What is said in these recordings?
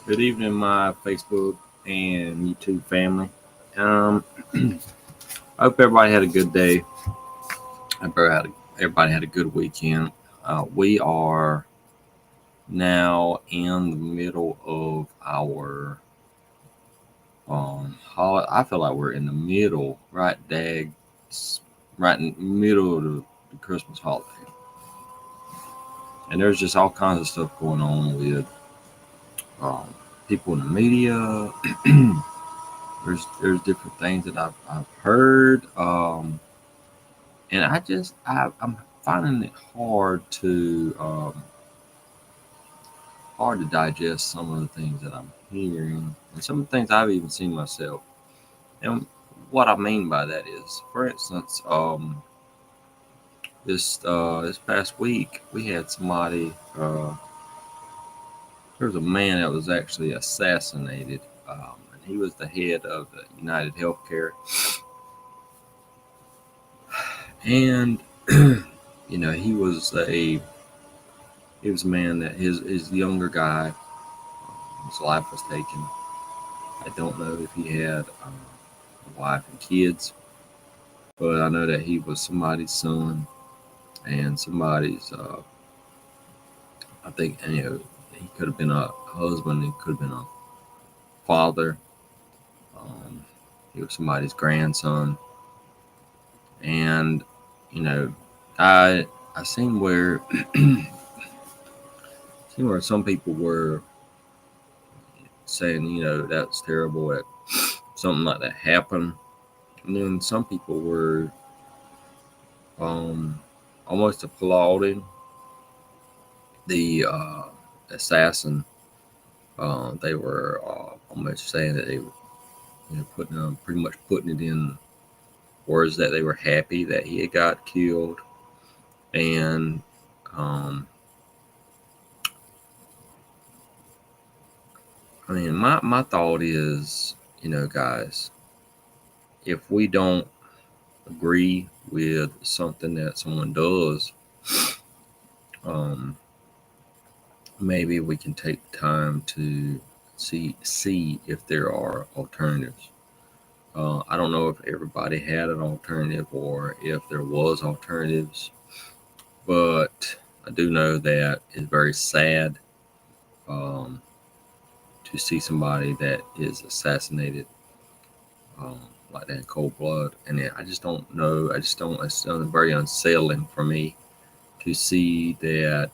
Good evening, my Facebook and YouTube family. Um, I hope everybody had a good day. I hope everybody had a good weekend. We are now in the middle of our holiday. I feel like we're in the middle, right in the middle of the Christmas holiday, and there's just all kinds of stuff going on with um, people in the media. There's different things that I've heard. And I'm finding it hard to digest some of the things that I'm hearing and some of the things I've even seen myself. And what I mean by that is, for instance, this past week we had somebody. There was a man that was actually assassinated, and he was the head of the United Healthcare, and he was a man that his younger guy, his life was taken. I don't know if he had a wife and kids, but I know that he was somebody's son and somebody's. I think he could have been a husband. He could have been a father. Um, he was somebody's grandson, and you know, I seen where some people were saying that's terrible that something like that happened, and then some people were um, almost applauding the assassin. They were almost saying that they were, pretty much putting it in words that they were happy that he had got killed. And um, I mean, my thought is, guys, if we don't agree with something that someone does, um, maybe we can take time to see if there are alternatives. I don't know if everybody had an alternative or if there was alternatives, but I do know that it's very sad um, to see somebody that is assassinated um, like that in cold blood, and I just don't know. I just don't. It's very unsettling for me to see that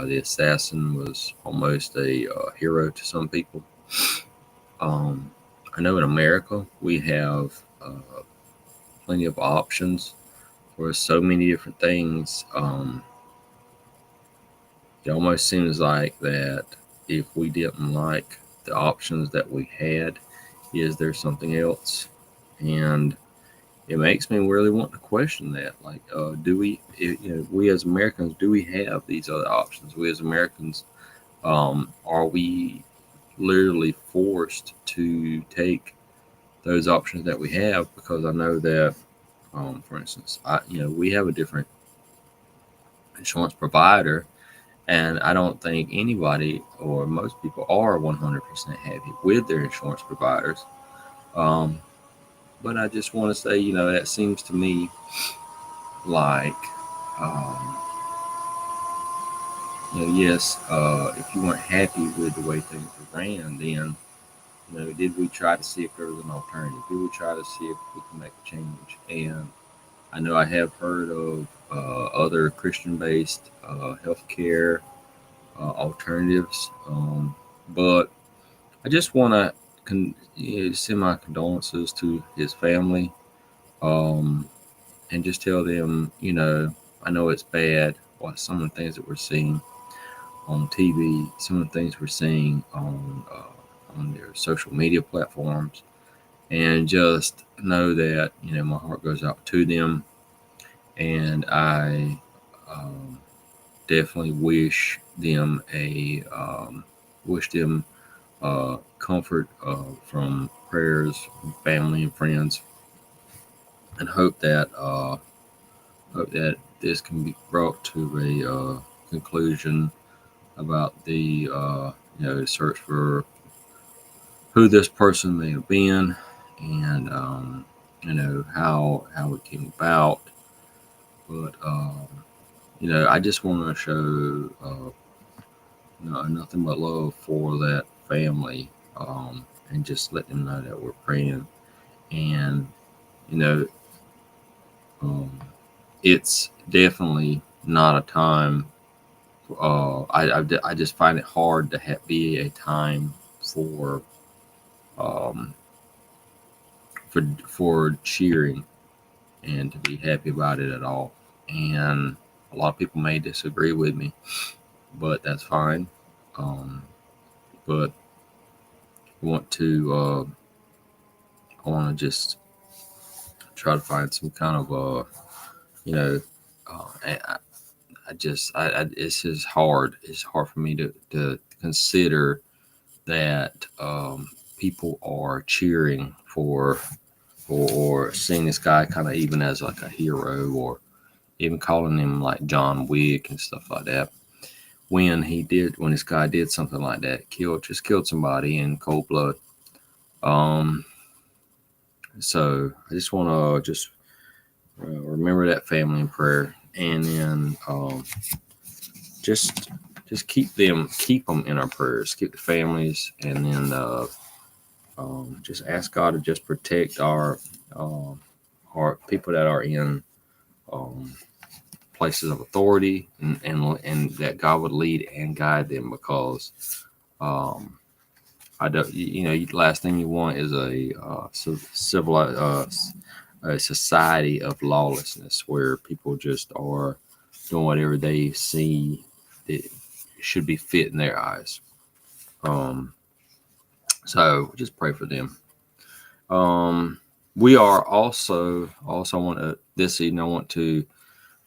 the assassin was almost a hero to some people. Um, I know in America we have plenty of options for so many different things. It almost seems like that if we didn't like the options that we had, is there something else? And it makes me really want to question that. Like, do we as Americans, do we have these other options? We as Americans, are we literally forced to take those options that we have? Because I know that, for instance, we have a different insurance provider, and I don't think anybody or most people are 100% happy with their insurance providers. Um, but I just want to say, that seems to me like, um, yes, if you weren't happy with the way things were ran, then, did we try to see if there was an alternative? Did we try to see if we can make a change? And I know I have heard of other Christian-based healthcare alternatives, but I just want to send my condolences to his family, um, and just tell them, I know it's bad. What some of the things that we're seeing on TV, some of the things we're seeing on their social media platforms, and just know that my heart goes out to them, and I definitely wish them comfort from prayers from family and friends, and hope that this can be brought to a conclusion about the search for who this person may have been, and how it came about. But I just want to show nothing but love for that family, and just let them know that we're praying. And you know, um, it's definitely not a time. I just find it hard to be a time for um, for cheering and to be happy about it at all. And a lot of people may disagree with me, but that's fine. But I want to just try to find some kind of you know, it's just hard. It's hard for me to consider that people are cheering for or seeing this guy kind of even as like a hero, or even calling him like John Wick and stuff like that. When this guy did something like that, killed somebody in cold blood. So I just want to just remember that family in prayer, and then just keep them in our prayers, keep the families, and then just ask God to just protect our people that are in places of authority, and that God would lead and guide them, because I don't, last thing you want is a a society of lawlessness where people just are doing whatever they see that should be fit in their eyes. So just pray for them. We are also want to this evening. I want to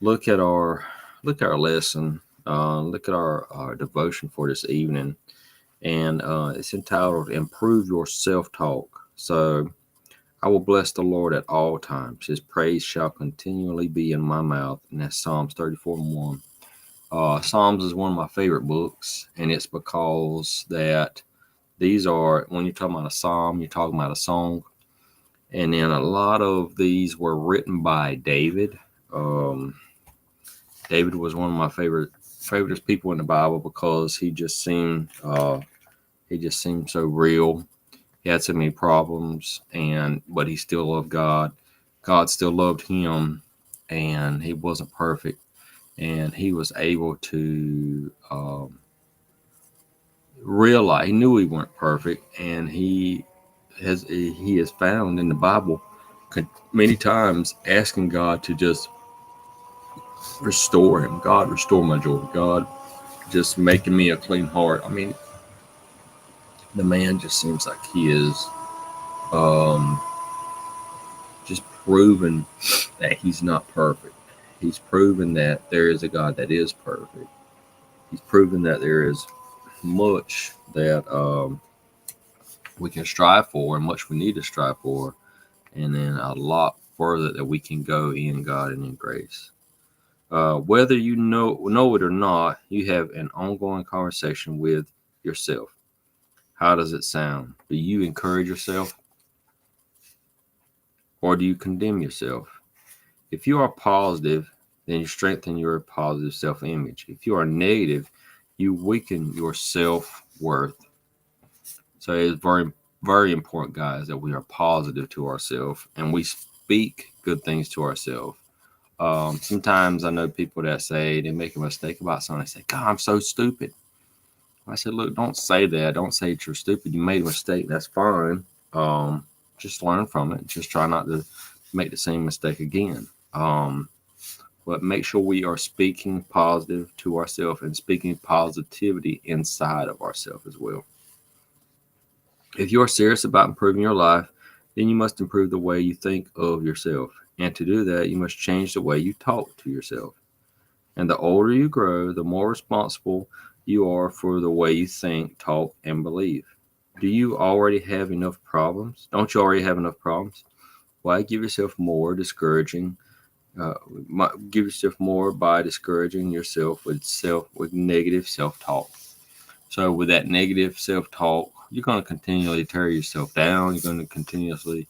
look at our lesson. Look at our devotion for this evening, and it's entitled "Improve Your Self-Talk." So, I will bless the Lord at all times; His praise shall continually be in my mouth. And that's Psalms 34:1. Psalms is one of my favorite books, and it's because that these are, when you're talking about a psalm, you're talking about a song. And then a lot of these were written by David. David was one of my favorite people in the Bible, because he just seemed so real. He had so many problems, but he still loved God. God still loved him, and he wasn't perfect, and he was able to realize, he knew he weren't perfect, and he is found in the Bible many times asking God to just restore him. God, restore my joy. God, just making me a clean heart. I mean, the man just seems like he is just proven that he's not perfect. He's proven that there is a God that is perfect. He's proven that there is much that we can strive for, and much we need to strive for, and then a lot further that we can go in God and in grace. Whether you know it or not, you have an ongoing conversation with yourself. How does it sound? Do you encourage yourself, or do you condemn yourself? If you are positive, then you strengthen your positive self-image. If you are negative, you weaken your self-worth. So it's very, very important, guys, that we are positive to ourselves and we speak good things to ourselves. Sometimes I know people that say they make a mistake about something. They say, God, I'm so stupid. I said, look, don't say that. Don't say that you're stupid. You made a mistake. That's fine. Just learn from it. Just try not to make the same mistake again. But make sure we are speaking positive to ourselves and speaking positivity inside of ourselves as well. If you are serious about improving your life, then you must improve the way you think of yourself. And to do that, you must change the way you talk to yourself. And the older you grow, the more responsible you are for the way you think, talk, and believe. Do you already have enough problems? Don't you already have enough problems? Why give yourself more discouraging? Give yourself more by discouraging yourself with negative self-talk. So with that negative self-talk, you're going to continually tear yourself down. You're going to continuously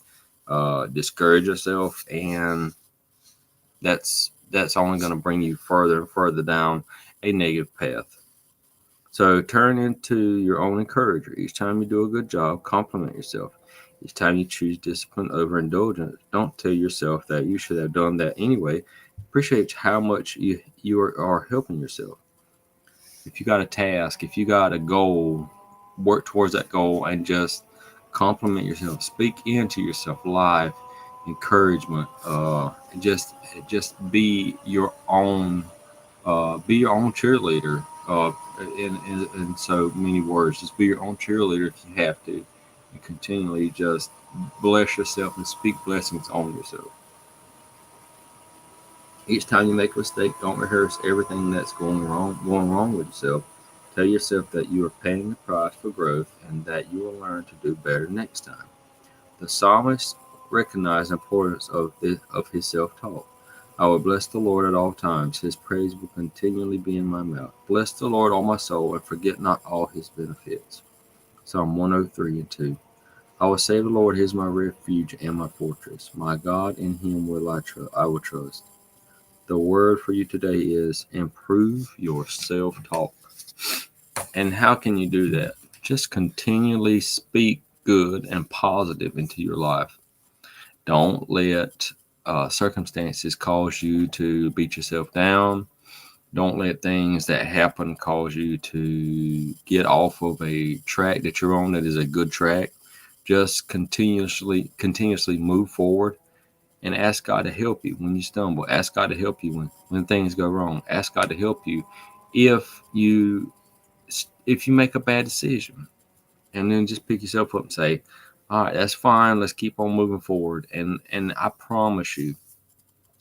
discourage yourself, and that's only going to bring you further and further down a negative path. So turn into your own encourager. Each time you do a good job, compliment yourself. Each time you choose discipline over indulgence, don't tell yourself that you should have done that anyway. Appreciate how much you are helping yourself. If you got a task, if you got a goal, work towards that goal and just compliment yourself. Speak into yourself live encouragement. And just be your own cheerleader. In so many words, just be your own cheerleader if you have to, and continually just bless yourself and speak blessings on yourself. Each time you make a mistake, don't rehearse everything that's going wrong with yourself. Tell yourself that you are paying the price for growth and that you will learn to do better next time. The psalmist recognized the importance of his self-talk. I will bless the Lord at all times. His praise will continually be in my mouth. Bless the Lord, all my soul, and forget not all his benefits. Psalm 103:2. I will say the Lord is my refuge and my fortress. My God, in him I will trust. The word for you today is improve your self-talk. And how can you do that? Just continually speak good and positive into your life. Don't let circumstances cause you to beat yourself down. Don't let things that happen cause you to get off of a track that you're on that is a good track. Just continuously move forward and ask God to help you when you stumble. Ask God to help you when things go wrong. Ask God to help you if you make a bad decision, and then just pick yourself up and say, all right, that's fine. Let's keep on moving forward. And I promise you,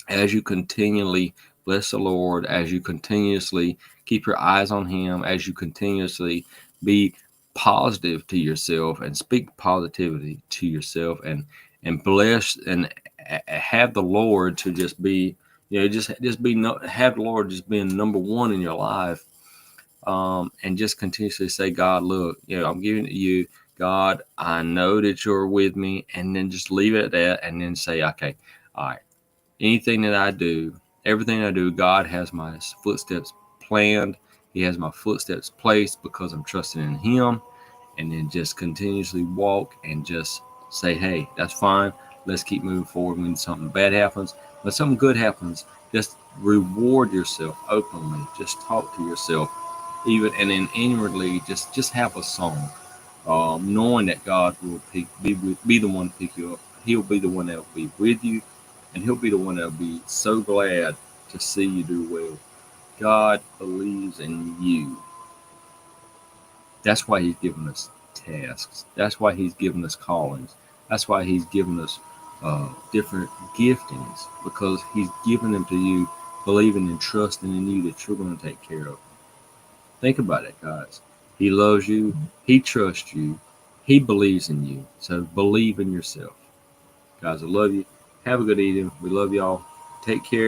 as you continually bless the Lord, as you continuously keep your eyes on him, as you continuously be positive to yourself and speak positivity to yourself, and bless and have the Lord to just be, have the Lord just being number one in your life. And just continuously say, God, look, I'm giving it to you. God, I know that you're with me. And then just leave it at that, and then say, okay, all right, anything that I do, everything I do, God has my footsteps planned. He has my footsteps placed because I'm trusting in him. And then just continuously walk and just say, hey, that's fine. Let's keep moving forward. When something bad happens, when something good happens, just reward yourself openly. Just talk to yourself, even, and then inwardly, just have a song, knowing that God will be the one to pick you up. He'll be the one that will be with you, and he'll be the one that will be so glad to see you do well. God believes in you. That's why he's given us tasks. That's why he's given us callings. That's why he's given us different giftings, because he's given them to you, believing and trusting in you that you're going to take care of. Think about it, guys. He loves you. He trusts you. He believes in you. So believe in yourself. Guys, I love you. Have a good evening. We love y'all. Take care.